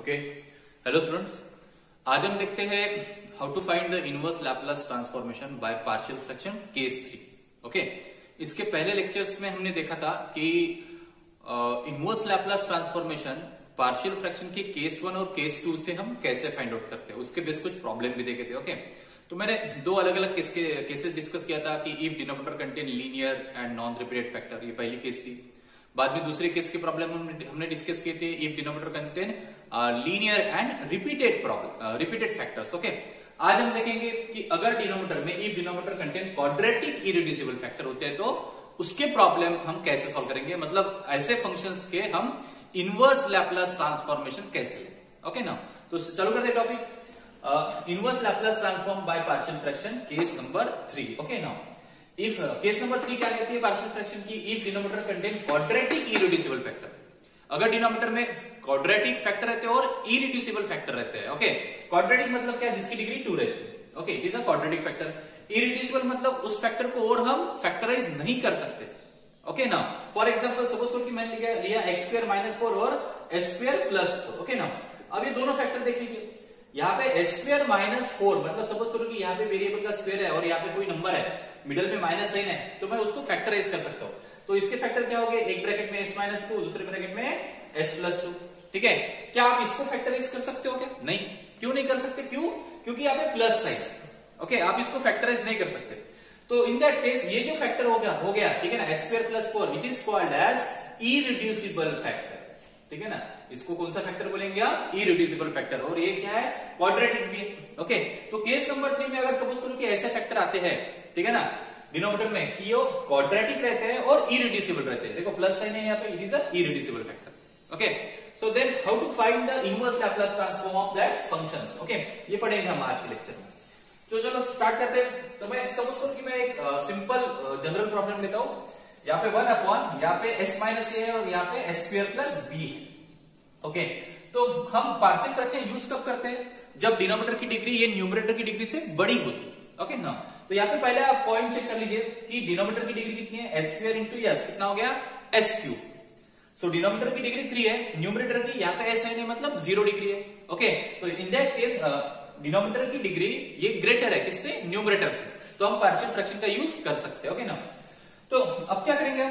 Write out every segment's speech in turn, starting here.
Okay, hello students. आज हम देखते हैं how to find the inverse Laplace transformation by partial fraction case 3। Okay, इसके पहले लेक्चर्स में हमने देखा था कि inverse Laplace transformation partial fraction के केस 1 और केस 2 से हम कैसे फाइंड आउट करते हैं, उसके बेस कुछ प्रॉब्लम भी देखे थे। ओके, तो मैंने दो अलग अलग केसेस डिस्कस किया था कि if denominator contain linear and non repeated factor, ये पहली केस थी। बाद में दूसरी केस की प्रॉब्लम हमने डिस्कस किए थे if denominator contain linear and repeated factors. Okay, आज हम देखेंगे कि अगर डिनोमिनेटर में if denominator contain quadratic irreducible factor होते हैं तो उसके प्रॉब्लम हम कैसे सॉल्व करेंगे, मतलब ऐसे फंक्शंस के हम इनवर्स लैपलास ट्रांसफॉर्मेशन कैसे लें। ओके ना, तो चालू करते topic inverse Laplace transform bye partial fraction case number 3। Okay ना, इफ केस नंबर 3 क्या कहती है पार्शियल फ्रैक्शन की, if denominator contain quadratic irreducible factor. अगर डिनोमिनेटर में क्वाड्रेटिक फैक्टर रहते हैं और इरेड्यूसिबल फैक्टर रहते हैं। ओके, क्वाड्रेटिक मतलब क्या, जिसकी डिग्री 2 रहती है। Okay, it is a quadratic factor. Irreducible मतलब उस फैक्टर को और हम फैक्टराइज नहीं कर सकते। ओके ना, फॉर एग्जाम्पल सपोज करो कि मैंने लिया x² - 4 और s² + 4। ओके ना, अब ये दोनों फैक्टर देख लीजिए। यहाँ पे s² - 4 मतलब सपोज करो कि यहाँ पे वेरिएबल का स्क्वायर है और यहाँ पे कोई नंबर है, मिडल में माइनस साइन है, तो मैं उसको फैक्टराइज कर सकता हूँ। तो इसके फैक्टर क्या हो गए, एक ब्रैकेट में s - 2, दूसरे ब्रैकेट में s + 2। ठीक है, क्या आप इसको फैक्टराइज कर सकते हो क्या? नहीं, क्यों नहीं कर सकते? क्यों? क्योंकि यहाँ पे प्लस साइन है। ओके, आप इसको फैक्टराइज नहीं कर सकते। तो इन दैट केस ये जो फैक्टर हो गया ठीक है ना, s² + 4, it is called as irreducible factor. ठीक है ना, इसको कौन सा फैक्टर बोलेंगे आप? Irreducible factor. और ये क्या है, क्वाड्रेटिक भी। ओके, तो केस नंबर 3 में अगर सपोज करो कि ऐसे फैक्टर आते हैं, ठीक है ना, डिनोमिनेटर में कि वो क्वाड्रेटिक रहते हैं और इरेड्यूसिबल रहते हैं। देखो प्लस साइन है यहाँ पे, it is a irreducible factor. Okay, so then how to find the inverse Laplace transform of that function. Okay, ये पढ़ेंगे हम आज के लेक्चर में। तो चलो स्टार्ट करते हैं। तो मैं सपोज करो कि मैं एक सिंपल जनरल प्रॉब्लम लेता हूं। यहाँ पे 1/, यहाँ पे s - a है और यहाँ पे s² + b है। ओके, तो हम पार्शियल फ्रैक्शन यूज कब करते हैं? जब डिनोमिनेटर की डिग्री ये न्यूमरेटर की डिग्री से बड़ी होती है। ओके ना, तो यहाँ पे पहले आप पॉइंट चेक कर लीजिए कि डिनोमिनेटर की डिग्री कितनी है, s² × s, कितना हो गया, s³। सो डिनोमिनेटर की डिग्री 3 है, न्यूमरेटर की यहाँ पे s है मतलब 0 डिग्री है। ओके, तो इन दैट केस डिनोमिनेटर की डिग्री ये ग्रेटर है किससे, न्यूमरेटर से, तो हम पार्शियल फ्रैक्शन का यूज कर सकते हैं। ओके ना, तो अब क्या करेंगे,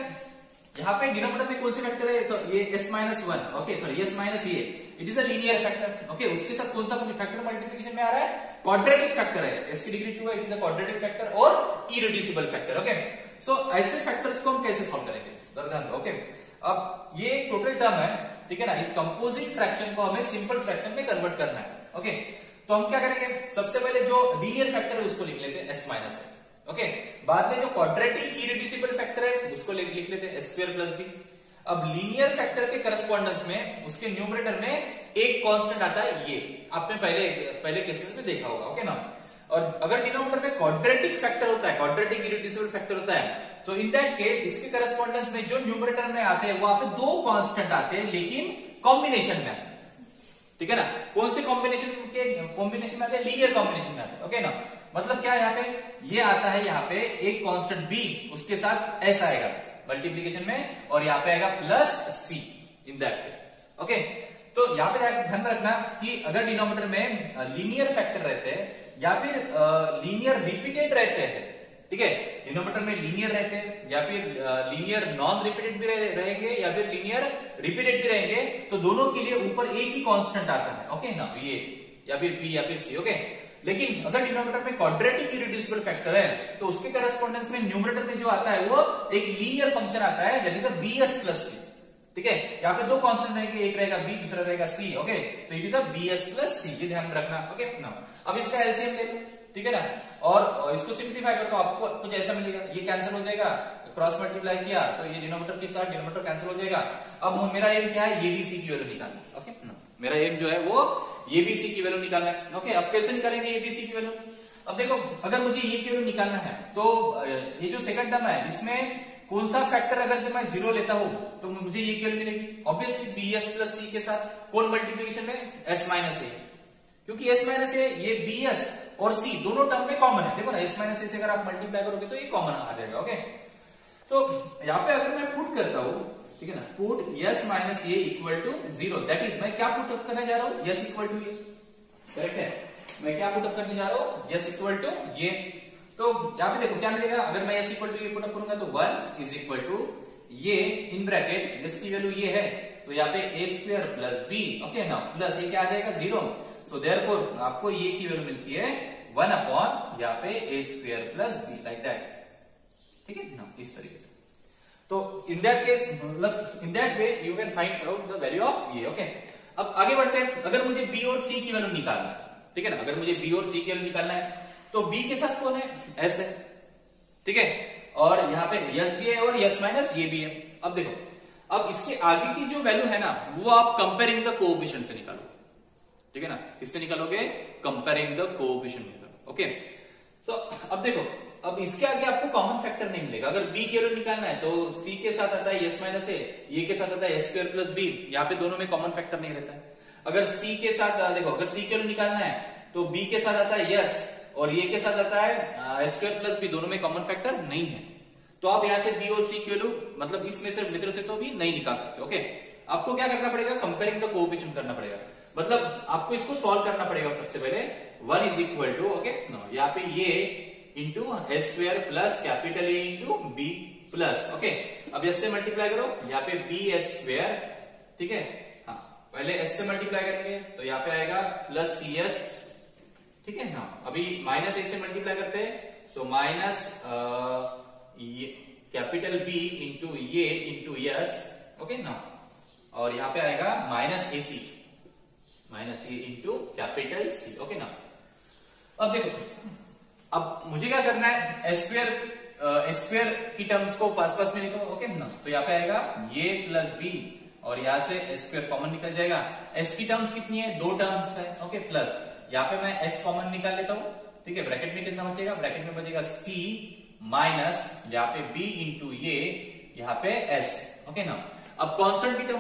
यहाँ पे डिनोमिनेटर में कौन से फैक्टर है, ये s - 1, okay sorry s - a, it is a linear factor. Okay, उसके साथ कौन सा फैक्टर मल्टीप्लिकेशन में आ रहा है, क्वाड्रेटिक फैक्टर है, s की डिग्री 2 है, it is a quadratic factor और इरेड्यूसिबल फैक्टर। ओके, सो ऐसे फैक्टर्स को हम कैसे सॉल्व करेंगे, जरा ध्यान दो। ओके, अब ये टोटल टर्म है, ठीक है ना, इस कंपोजिट फ्रैक्शन को हमें सिंपल फ्रैक्शन में कन्वर्ट करना है। ओके, तो हम क्या करेंगे, सबसे पहले जो लीनियर फैक्टर है उसको लिख लेते हैं s - a। ओके, बाद में जो क्वाड्रेटिक इरेड्यूसिबल फैक्टर है उसको लिख लेते हैं s² + b। अब लीनियर फैक्टर के करस्पॉन्डेंस में उसके न्यूमरेटर में एक कांस्टेंट आता है, ये आपने पहले केसेस में देखा होगा। ओके ना, और अगर डिनोमिनेटर में क्वाड्रेटिक फैक्टर होता है, क्वाड्रेटिक इरेड्यूसिबल फैक्टर होता है, तो इन दैट केस इसके करस्पॉन्डेंस में जो न्यूमरेटर में आते हैं वहां पे दो कांस्टेंट आते हैं, लेकिन कॉम्बिनेशन में आते हैं। ठीक है ना, कौन से कॉम्बिनेशन में आते हैं, लीनियर कॉम्बिनेशन में आते हैं। ओके ना, मतलब क्या, यहाँ पे ये आता है, यहाँ पे एक कांस्टेंट b, उसके साथ s आएगा मल्टीप्लीकेशन में, और यहाँ पे आएगा +c in that case. Okay, तो यहाँ पे ध्यान रखना कि अगर डिनोमिनेटर में लीनियर फैक्टर रहते हैं या फिर लीनियर रिपीटेड रहते हैं, ठीक है, डिनोमिनेटर में लीनियर रहते हैं या फिर लीनियर नॉन रिपीटेड भी रहेंगे या फिर लीनियर रिपीटेड भी रहेंगे, तो दोनों के लिए ऊपर एक ही कांस्टेंट आता है। ओके ना, ये या फिर b या फिर c। ओके, लेकिन अगर डिनोमिनेटर में क्वाड्रेटिक इरेड्यूसिबल फैक्टर है तो उसके करस्पॉन्डेंस में न्यूमरेटर में जो आता है वो एक लीनियर फंक्शन आता है, दैट इज bs + c। ठीक है, यहाँ पे दो कांस्टेंट रहेंगे, एक रहेगा b, दूसरा रहेगा c। ओके, तो it is a bs + c, ये ध्यान रखना। ओके ना, अब इसका एलसीएम ले लो, ठीक है ना, और इसको सिंप्लीफाई करके आपको कुछ ऐसा मिलेगा, ये कैंसिल हो जाएगा, क्रॉस मल्टीप्लाई किया तो ये डिनोमिनेटर के साथ डिनोमिनेटर कैंसिल हो जाएगा। अब मेरा एम क्या है, एबीसी की वैल्यू निकालना। ओके ना, मेरा एम जो है वो एबीसी की वैल्यू निकालना है। ओके, अब कैसे निकालेंगे एबीसी की वैल्यू? अब देखो, अगर मुझे ये की वैल्यू निकालना है तो ये जो सेकंड टर्म है इसमें कौन सा फैक्टर अगर से मैं 0 लेता हूं तो मुझे ये की वैल्यू मिलेगी, ऑब्वियसली bs + c के साथ कौन मल्टीप्लीकेशन में, s - a, क्योंकि s - a ये bs और c दोनों टर्म में कॉमन है। देखो ना, s - a से अगर आप मल्टीप्लाई करोगे तो ये कॉमन आ जाएगा। ओके, तो यहाँ पे अगर मैं पुट करता हूं ठीक है ना, पुट यस माइनस ये इक्वल टू 0, दैट इज मैं क्या पुट अप करने जा रहा हूं, यस इक्वल टू ये, करेक्ट है, मैं क्या पुट अप करने जा रहा हूं, यस इक्वल टू ये। तो यहां पे देखो क्या मिलेगा, अगर मैं यस इक्वल टू ये पुट अप करूंगा तो 1 इज इक्वल टू ये इन ब्रैकेट जिसकी वैल्यू ये है, तो यहाँ पे a square plus B, okay ना, प्लस ये क्या आ जाएगा 0, सो देयरफॉर आपको ये की वैल्यू मिलती है 1 अपॉन यहाँ पे a square plus b, like that, ठीक है ना, इस तरीके से। तो इन दैट केस मतलब इन that way you can find out the value of ये, ओके। अब आगे बढ़ते हैं, अगर मुझे बी और सी की वैल्यू निकालना है, ठीक है ना, अगर मुझे बी और सी की वैल्यू निकालना है तो बी के साथ कौन है, एस है, ठीक है, और यहाँ पे यस भी है और यस माइनस ये भी है। अब देखो, अब इसके आगे की जो वैल्यू है ना वो आप कंपेयरिंग द कोएफिशिएंट से निकालो, ठीक है ना, किससे निकालोगे, कंपेयरिंग द कोएफिशिएंट निकालो, ओके। सो अब देखो, अब इसके आगे आपको कॉमन फैक्टर नहीं मिलेगा, अगर बी की वैल्यू निकालना है तो सी के साथ आता है यस माइनस ए, ये के साथ आता है एस स्क्वायर प्लस बी, यहाँ पे दोनों में कॉमन फैक्टर नहीं रहता है। अगर सी के साथ देखो, अगर सी की वैल्यू निकालना है तो बी के साथ आता है यस और ये के साथ आता है एस स्क्वायर प्लस बी, दोनों में कॉमन फैक्टर नहीं है, तो आप यहां से बी और सी की वैल्यू मतलब इसमें से मित्र से तो भी नहीं निकाल सकते, ओके। आपको क्या करना पड़ेगा, कंपेयरिंग द कोएफिशिएंट करना पड़ेगा, मतलब आपको इसको सॉल्व करना पड़ेगा। सबसे पहले 1 इज इक्वल टू, ओके, यहाँ पे ये into S square plus capital A into B plus, okay. अब एस से मल्टीप्लाई करो, यहाँ पे बी एस स्क्वायर, ठीक है, हाँ, पहले एस से मल्टीप्लाई करेंगे तो यहाँ पे आएगा प्लस सी एस, ठीक है, हाँ, अभी माइनस ए से मल्टीप्लाई करते हैं, so minus capital B into ये इंटू यस, ओके ना, और यहाँ पे आएगा minus A C, minus A into capital C, okay ना। अब देखो, अब मुझे क्या करना है, स्क्वायर की टर्म्स को पास पास में लिखो, ओके ना, तो यहाँ पे आएगा ये प्लस बी और यहाँ से स्क्वायर कॉमन निकल जाएगा। एस की टर्म्स कितनी है, 2 टर्म्स है, ओके, प्लस यहाँ पे मैं एस कॉमन निकाल लेता हूँ, ठीक है, ब्रैकेट में कितना बचेगा, ब्रैकेट में बचेगा सी माइनस यहाँ पे बी इंटू ये यहाँ पे एस, ओके ना। अब कांस्टेंट की टर्म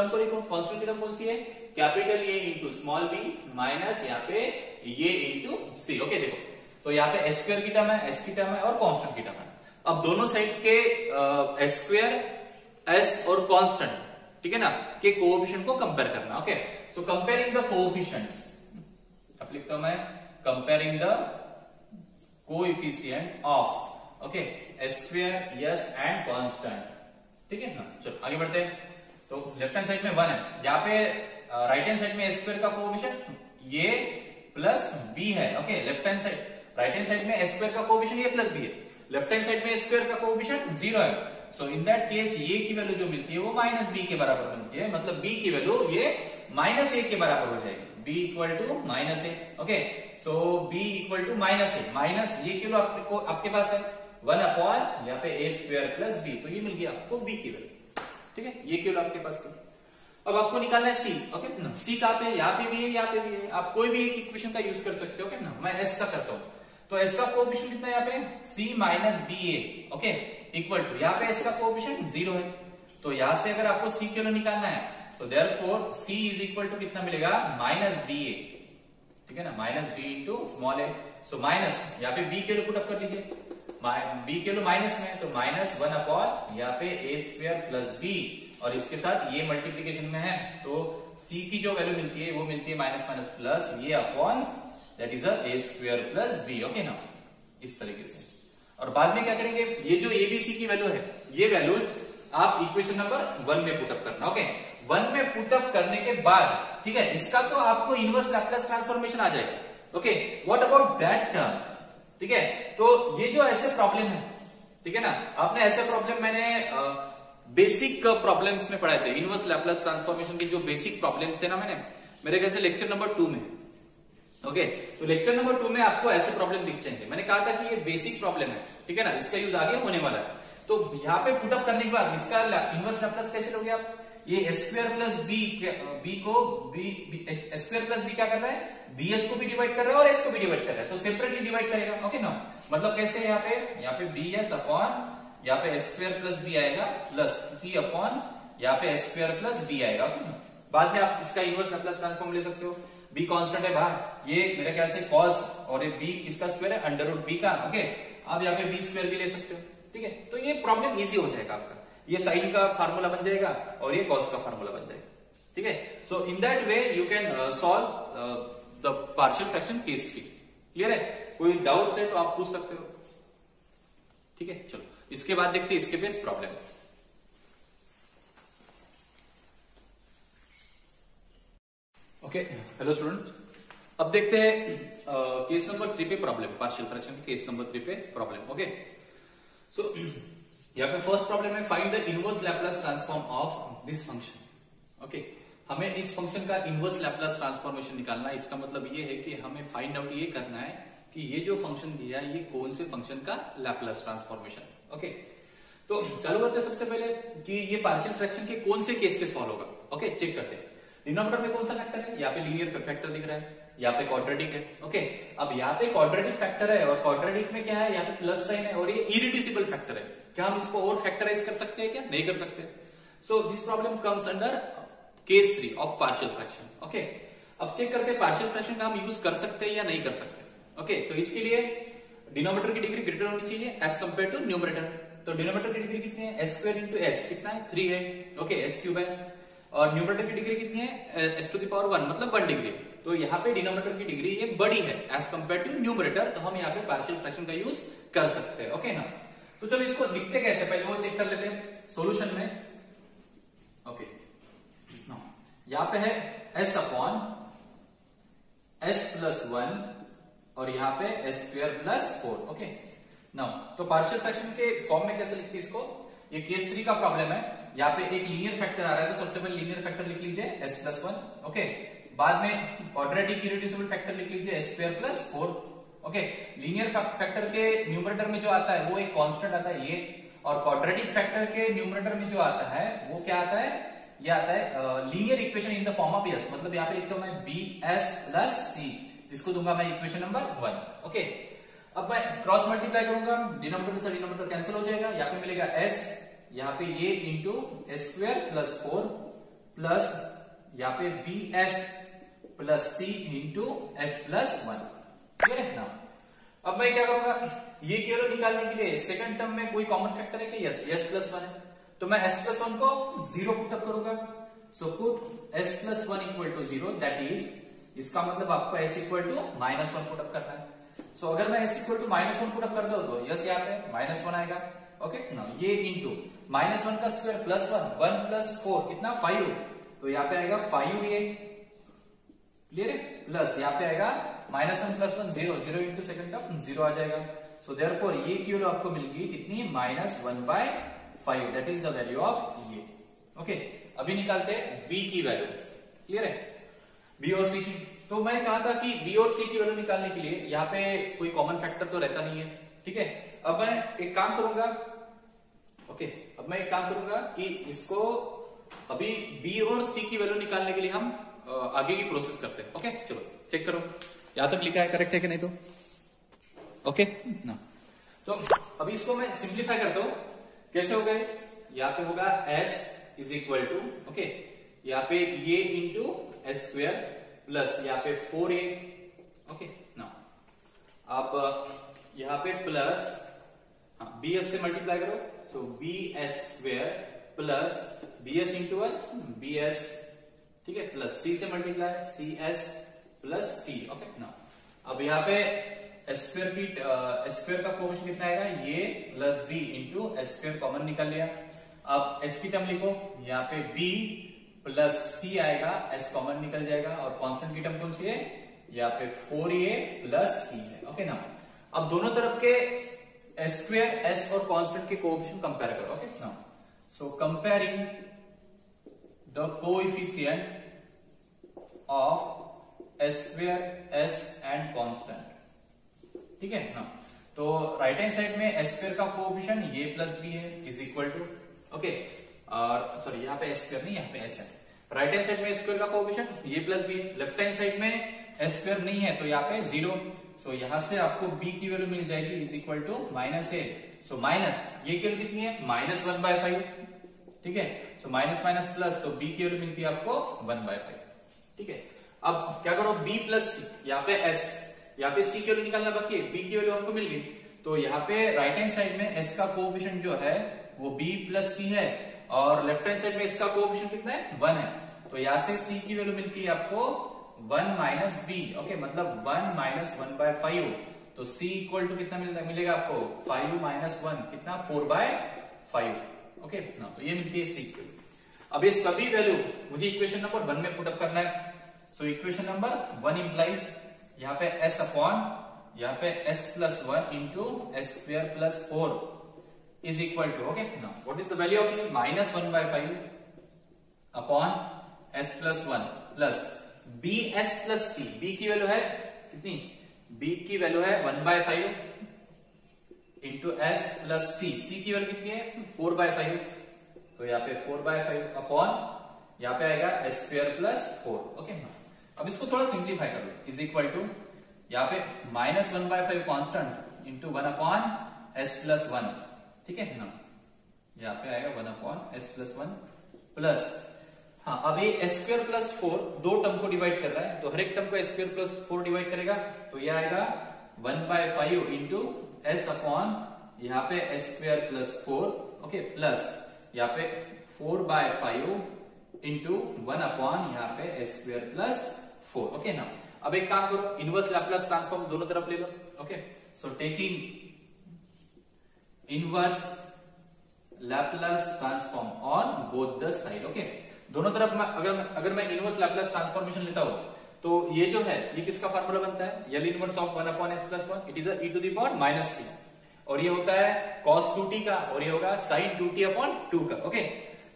को लिखो, कांस्टेंट की टर्म कौन सी है, capital A into small B minus यहाँ पे ये इंटू सी, ओके। देखो, तो यहाँ पे एस स्क्वायर की टर्म है, एस की टर्म है और कांस्टेंट की टर्म है। अब दोनों साइड के एस स्क्वायर, एस और कांस्टेंट, ठीक है ना, के कोएफिशिएंट को कंपेयर करना, okay. So comparing the coefficients, अब लिखता हूं मैं comparing the coefficient of, okay, S square, yes and constant, ठीक है ना। चलो आगे बढ़ते हैं। तो लेफ्ट हैंड साइड में 1 है, यहाँ पे राइट हैंड साइड में एस स्क्वायर का कोएफिशिएंट ये प्लस बी है, okay, left hand side, right hand side में एस स्क्वायर का कोएफिशिएंट ये प्लस बी है, लेफ्ट हैंड साइड में एस स्क्वायर का कोएफिशिएंट 0 है, सो इन दैट केस ये की वैल्यू जो मिलती है वो माइनस बी के बराबर मिलती है, मतलब बी की वैल्यू ये माइनस ए के बराबर हो जाएगी, b equal to minus A, okay. So b equal to minus A, minus ये किलो आपके पास है 1 अपॉन यहाँ पे ए स्क्वायर प्लस बी, तो ये मिल गया आपको b की वैल्यू, ठीक है, ये किलो आपके पास थी। अब आपको निकालना है c, ओके ना, c कहाँ पे, यहाँ पे भी है, यहाँ पे भी है, आप कोई भी एक इक्वेशन का यूज कर सकते हो, ओके ना। मैं s का करता हूँ, तो s का कोएफिशिएंट कितना है यहाँ पे, c minus B A, okay, equal to यहाँ पे s का कोएफिशिएंट 0 है, तो यहाँ से अगर आपको c किलो निकालना है, so therefore c is equal to कितना मिलेगा, माइनस बी ए, ठीक है ना, minus B into small A, so minus यहाँ पे b किलो पुट अप कर लीजिए, b किलो माइनस में, तो माइनस 1 अपॉन यहाँ पे ए स्क्वायर प्लस बी, और इसके साथ ये मल्टीप्लीकेशन में है, तो c की जो वैल्यू मिलती है वो मिलती है माइनस माइनस प्लस ये upon that is A square plus B, okay ना, इस तरीके से। और बाद में क्या करेंगे, ये जो एबीसी की वैल्यू है, ये वैल्यूज आप इक्वेशन नंबर 1 में पुटअप करना, ओके। 1 में पुटअप करने के बाद, ठीक है, इसका तो आपको इनवर्स लैप्लास ट्रांसफॉर्मेशन आ जाएगा, okay. What about that term, ठीक है, तो ये जो ऐसे प्रॉब्लम है, ठीक है ना, आपने ऐसे प्रॉब्लम मैंने बेसिक प्रॉब्लम्स में पढ़ाए थे, इनवर्स लैप्लास ट्रांसफॉर्मेशन के जो बेसिक प्रॉब्लम्स थे ना, मैंने मेरे ख्याल से लेक्चर नंबर 2 में, ओके। तो लेक्चर नंबर 2 में आपको ऐसे प्रॉब्लम दिख जाएंगे, मैंने कहा था कि ये बेसिक प्रॉब्लम है, ठीक है ना, इसका यूज आगे होने वाला है। तो यहाँ पे पुटअप करने के बाद इसका इनवर्स लैप्लास कैसे लोगे आप, ये स्क्वायर प्लस बी को स्क्वायर प्लस बी क्या कर रहा है, बीएस को भी डिवाइड कर रहा है और एस को भी डिवाइड कर रहा है, तो सेपरेटली डिवाइड करेगा, ओके ना। मतलब कैसे, यहाँ पे बी एस अपॉन यहाँ पे स्क्वायर प्लस बी आएगा प्लस सी अपॉन यहाँ पे स्क्वायर प्लस बी आएगा, ओके ना। बाद में आप इसका इनवर्स लैप्लास ट्रांसफॉर्म ले सकते हो, बी कांस्टेंट है बाहर, ये मेरे ख्याल से कॉस और ये बी इसका स्क्वायर है अंडर रूट बी का, ओके। आप यहाँ पे बी स्क्वायर भी ले सकते हो, ठीक है। तो ये प्रॉब्लम इजी हो जाएगा आपका, ये साइन का फार्मूला बन जाएगा और ये कॉस का फार्मूला बन जाएगा। ठीक है, so in that way you can solve the partial fraction case 3। Clear है? कोई डाउट है तो आप पूछ सकते हो। ठीक है, चलो इसके बाद देखते हैं इसके base problem. Okay, hello student, अब देखते हैं केस नंबर 3 पे प्रॉब्लम, पार्शियल फ्रैक्शन के केस नंबर 3 पे प्रॉब्लम। ओके, सो यहाँ पे फर्स्ट प्रॉब्लम है find the inverse Laplace transform of this function. Okay, हमें इस फंक्शन का इनवर्स लैप्लास ट्रांसफॉर्मेशन निकालना है। इसका मतलब ये है कि हमें फाइंड आउट ये करना है कि ये जो फंक्शन दिया है ये कौन से फंक्शन का लैप्लास ट्रांसफॉर्मेशन। ओके, तो चालू करते हैं सबसे पहले कि ये पार्शियल फ्रैक्शन के कौन से केस से सॉल्व होगा। ओके, चेक करते हैं। डिनोमिनेटर में कौन सा फैक्टर है? यहाँ पे लीनियर फैक्टर दिख रहा है, यहाँ पे क्वाड्रेटिक है। ओके, अब यहाँ पे क्वाड्रेटिक फैक्टर है और क्वाड्रेटिक में क्या है, यहाँ पे प्लस साइन है और ये इरिड्यूसिबल फैक्टर है। क्या हम इसको और फैक्टराइज कर सकते हैं? क्या नहीं कर सकते। So this problem comes under case 3 of partial fraction. Okay, अब चेक करते हैं पार्शियल फ्रैक्शन का हम यूज कर सकते हैं या नहीं कर सकते। ओके, तो इसके लिए डिनोमिनेटर की डिग्री ग्रेटर होनी चाहिए एज कंपेयर टू न्यूमरेटर। तो डिनोमिनेटर की डिग्री कितनी है? एस स्क्वायर इंटू एस, कितना है? 3 है। ओके, एस क्यूब है। और न्यूमरेटर की डिग्री कितनी है? एस टू द पावर 1, मतलब 1 डिग्री। तो यहाँ पे डिनोमिनेटर की डिग्री ये बड़ी है एज कंपेयर टू न्यूमरेटर, तो हम यहाँ पे पार्शियल फ्रैक्शन का यूज कर सकते हैं। ओके ना, तो चलो इसको लिखते कैसे, पहले वो चेक कर लेते हैं सोल्यूशन में। ओके, यहाँ पे है एस अपॉन एस प्लस 1 और यहाँ पे S square plus 4। Okay, now तो पार्शियल फ्रैक्शन के फॉर्म में कैसे लिखते हैं इसको? ये केस 3 का प्रॉब्लम है। यहाँ पे एक लीनियर फैक्टर आ रहा है तो सबसे पहले लीनियर फैक्टर लिख लीजिए एस प्लस 1। ओके, बाद में क्वाड्रेटिक इरिड्यूसिबल फैक्टर लिख लीजिए S square plus 4। Okay, linear factor के न्यूमरेटर में जो आता है वो एक कांस्टेंट आता है ये, और क्वाड्रेटिक फैक्टर के न्यूमरेटर में जो आता है वो क्या आता है? ये आता है linear equation in the form of S, मतलब यहाँ पे लिखता हूं मैं बी एस प्लस सी, इसको दूंगा मैं इक्वेशन नंबर 1। ओके, अब मैं क्रॉस मल्टीप्लाई करूंगा, डिनोमिनेटर से डिनोमिनेटर कैंसिल हो जाएगा, यहाँ पे मिलेगा एस, यहाँ पे ये into S square plus 4 plus यहाँ पे बी एस प्लस सी इंटू एस प्लस 1। क्लियर है ना? अब मैं क्या करूंगा, ये केवल निकालने के लिए सेकंड टर्म में कोई कॉमन फैक्टर है क्या? यस, एस प्लस 1 है, तो मैं एस प्लस 1 को 0 पुटअप करूंगा। So put S plus 1 equal to 0, that is, इसका मतलब आपको एस इक्वल टू -1 पुटअप करना है। सो अगर मैं एस इक्वल टू -1 पुटअप कर दो तो यस यहाँ पे -1 आएगा। ओके ना, ये इंटू -1 का स्क्वायर प्लस 1 प्लस 4 कितना? 5, तो यहाँ पे आएगा 5 ये। क्लियर है? प्लस यहाँ पे आएगा -1 प्लस 1 0 इंटू सेकंड टर्म 0 आ जाएगा। सो देयरफॉर ये केवल आपको मिल गई कितनी? -1/5, that is the value of ये। ओके, अभी निकालते हैं बी की वैल्यू। क्लियर है? बी और सी की, तो मैंने कहा था कि बी और सी की वैल्यू निकालने के लिए यहाँ पे कोई कॉमन फैक्टर तो रहता नहीं है। ठीक है, अब मैं एक काम करूंगा। ओके, अब मैं एक काम करूंगा कि इसको अभी बी और सी की वैल्यू निकालने के लिए हम आगे की प्रोसेस करते हैं। ओके, चलो चेक करो यहां तक लिखा है करेक्ट है कि नहीं। तो ओके ना, तो अभी इसको मैं सिंप्लीफाई करता हूं। कैसे होगा? यहाँ पे होगा s is equal to, okay, यहाँ पे ये इंटू एस स्क्वायर प्लस यहाँ पे 4a। ओके ना, अब यहाँ पे प्लस बी एस से मल्टीप्लाई करो, so b s square plus b s into b s, ठीक है, प्लस सी से multiply c s plus c. Okay ना, अब यहाँ पे एस स्क्वायर का कोएफिशिएंट कितना आएगा? ये plus B into S square common निकल लिया। अब एस की टर्म लिखो, यहाँ पे बी प्लस सी आएगा, एस कॉमन निकल जाएगा, और कांस्टेंट की टर्म कौन सी है? यहाँ पे 4a प्लस सी है। ओके ना, अब दोनों तरफ के एस स्क्वायर एस और कांस्टेंट के कोएफिशिएंट कंपेयर करो। ओके ना, सो comparing the coefficient of S square S and constant. ठीक है ना, तो राइट हैंड साइड में एस स्क्वायर का कोएफिशिएंट ये प्लस बी है इज इक्वल टू, ओके, और सॉरी यहाँ पे एस स्क्वायर नहीं, यहाँ पे एस है। राइट हैंड साइड में एस स्क्वायर का कोएफिशिएंट ये प्लस बी है, लेफ्ट हैंड साइड में एस स्क्वायर नहीं है तो यहाँ पे 0। सो यहां से आपको b की वैल्यू मिल जाएगी is equal to -a। So minus ये की वैल्यू कितनी है? -1/5। ठीक है, सो माइनस माइनस प्लस, तो b की वैल्यू मिलती है आपको 1/5। ठीक है, अब क्या करो, b प्लस सी, यहाँ पे s, यहाँ पे c की वैल्यू निकालना बाकी है, b की वैल्यू हमको मिल गई। तो यहाँ पे राइट हैंड साइड में s का कोएफिशिएंट जो है वो b प्लस सी है, और लेफ्ट हैंड साइड में इसका कोएफिशिएंट कितना है, 1 है। तो यहां से c की वैल्यू मिलती है आपको 1 माइनस बी, ओके, मतलब 1 माइनस 1/5। तो c इक्वल टू कितना मिलेगा आपको, 5 माइनस 1 कितना, 4/5, ओके ना। तो ये मिलती है c की। अब ये सभी वैल्यू मुझे इक्वेशन नंबर 1 में पुटअप करना है। सो इक्वेशन नंबर 1 इंप्लाइज यहाँ पे s अपॉन यहाँ पे s plus 1 into S square plus 4 is equal to, okay ना, what is the value of ये, minus 1/5 upon s plus 1 plus b s plus c। b की value है कितनी, b की वैल्यू है 1/5 इंटू s प्लस c की value कितनी है, 4/5। तो यहाँ पे 4/5 अपॉन यहाँ पे आएगा s स्क्वायर प्लस 4, ओके। अब इसको थोड़ा सिंप्लीफाई कर लो, इज इक्वल टू यहाँ पे minus 1/5 constant into 1 upon s plus 1, ठीक है ना। यहाँ पे आएगा 1 अपॉन s प्लस 1 प्लस, हाँ अब ये s स्क्वायर प्लस 4 दो टर्म को डिवाइड कर रहा है, तो हर एक टर्म को s स्क्वायर प्लस 4 डिवाइड करेगा, तो ये आएगा 1/5 इंटू s अपॉन यहाँ पे s square plus 4, okay, plus यहाँ पे 4/5 इंटू 1 अपॉन यहाँ पे s स्क्वायर प्लस 4, ओके ना। अब एक काम करो, इनवर्स लैप्लास ट्रांसफॉर्म दोनों तरफ ले लो, okay. So taking inverse Laplace transform on both the side, okay. दोनों तरफ अगर मैं इनवर्स लैप्लास ट्रांसफॉर्मेशन लेता हूं, तो ये जो है ये किसका फार्मूला बनता है, L inverse of 1 upon s plus 1, it is e to the power minus t, और ये होता है cos 2t का, और ये होगा sin 2t अपॉन 2 का, ओके।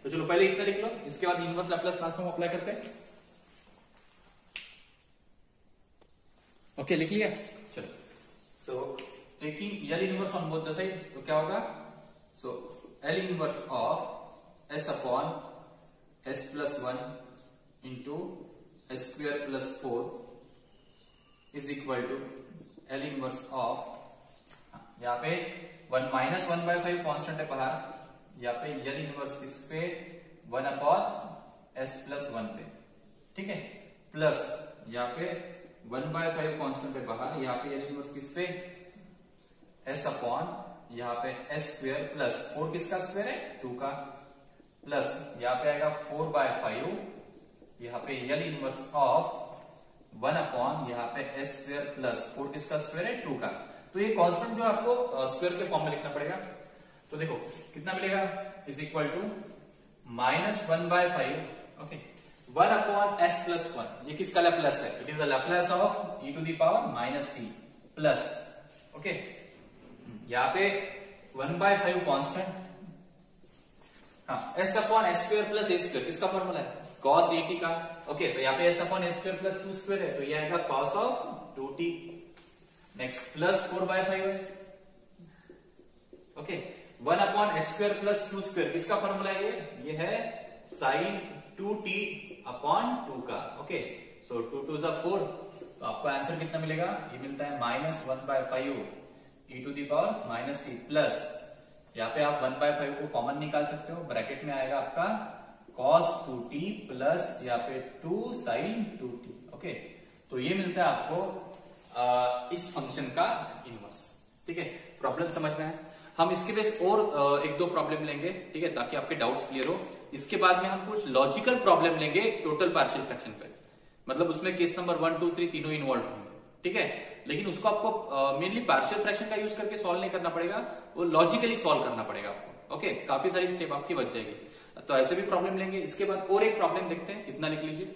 तो चलो पहले इतना लिख लो, इसके बाद इनवर्स लैप्लास ट्रांसफॉर्म अप्लाई करते हैं, ओके, लिख लिया, चलो। So taking L inverse on both the side, तो क्या होगा, so L inverse of s upon s plus 1 into s square plus 4 is equal to L inverse of, यहाँ पे 1 माइनस 1/5 कॉन्स्टेंट है बाहर, यहाँ पे यल इनवर्स किस पे, 1 अपॉन s प्लस 1 पे, ठीक है, प्लस यहाँ पे 1/5 कॉन्स्टेंट पे बाहर, यहाँ पे यल इनवर्स किस पे, s अपॉन यहाँ पे s स्क्वायर प्लस 4 किसका स्क्वायर है, 2 का, प्लस यहाँ पे आएगा 4/5 यहाँ पे यल इनवर्स ऑफ 1 अपॉन यहाँ पे s स्क्वायर प्लस 4 किसका स्क्वायर है, 2 का। तो ये कांस्टेंट जो आपको स्क्वायर के फॉर्म में लिखना पड़ेगा, तो देखो कितना मिलेगा, is equal to minus 1/5, okay, 1 upon s plus 1, ये किसका लैप्लास है, it is the Laplace of e to the power minus t plus, okay, यहाँ पे 1/5 कांस्टेंट, हाँ, s upon s square plus a square किसका फॉर्मूला है, cos 80 का, okay. तो यहाँ पे s upon s square plus 2 square है, तो ये आएगा cos of 2t, next plus 4/5 है, okay. 1 upon s square plus 2 square किसका फॉर्मूला है, ये है sin 2t अपॉन 2 का, ओके। सो 2 2 जा 4, तो आपको आंसर कितना मिलेगा, ये मिलता है minus 1/5 e to the power minus t plus, यहाँ पे आप 1/5 को कॉमन निकाल सकते हो, ब्रैकेट में आएगा आपका cos 2t प्लस यहाँ पे 2 sin 2t, ओके। तो ये मिलता है आपको इस फंक्शन का इनवर्स, ठीक है। प्रॉब्लम समझ में है, हम इसके बेस और एक दो प्रॉब्लम लेंगे, ठीक है, ताकि आपके डाउट्स क्लियर हो। इसके बाद में हम कुछ लॉजिकल प्रॉब्लम लेंगे टोटल पार्शियल फ्रैक्शन पे, मतलब उसमें केस नंबर 1 2 3 तीनों इन्वॉल्व होंगे, ठीक है। लेकिन उसको आपको मेनली पार्शियल फ्रैक्शन का यूज करके सॉल्व नहीं करना पड़ेगा, वो लॉजिकली सॉल्व करना पड़ेगा आपको, ओके। काफी सारी स्टेप आपकी बच जाएगी, तो ऐसे भी प्रॉब्लम लेंगे। इसके बाद और एक प्रॉब्लम देखते हैं, इतना लिख लीजिए।